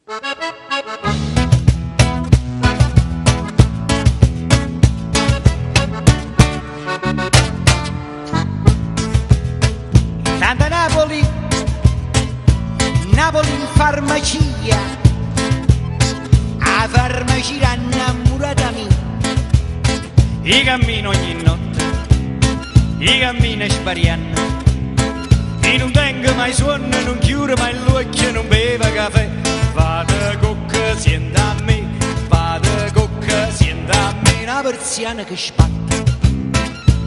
Tanta Napoli, Napoli in farmacia, a farmacia innamorata mia. Io cammino ogni notte, io cammino spariando, e non tengo mai sonno, non chiudo mai l'occhio, non bevo caffè. Vado cocca, sienta a me, vado cocca, sienta a me. Una persiana che spatta,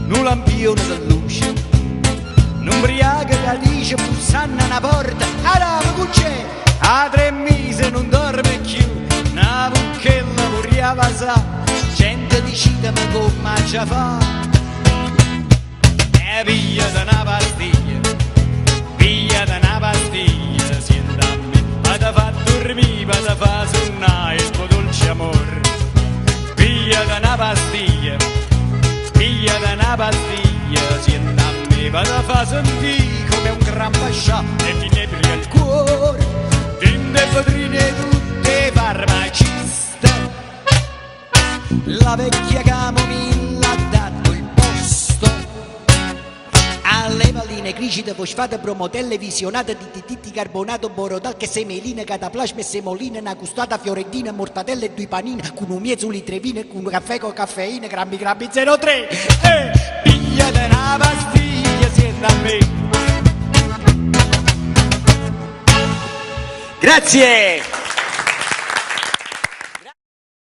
un lampione di luce, un'ubriaca che dice bussando una porta. Allora, che c'è? A 3 mesi non dorme più, una bucchella pure sa, gente decide ma come ci fa. E pigliate una pastiglia, sienta a me, vado fa dormire, vado fa sonnare il tuo dolce amore. Pigliate una pastiglia, sienta a me, vado a fa sentire come un gran pascià e ti nebri il cuore, tinte vetrine tutte farmaciste. La vecchia camomilla ha dato il posto alle palline grigide, fosfate, promotelle, visionate, di carbonato, borotal, che semeline, cataplasma e semolina, una custata fiorentina, mortadelle e due panine, con un miezzo trevine, con un caffè con caffeina, grammi 03. Pigliate una pastiglia, siete a me. Grazie!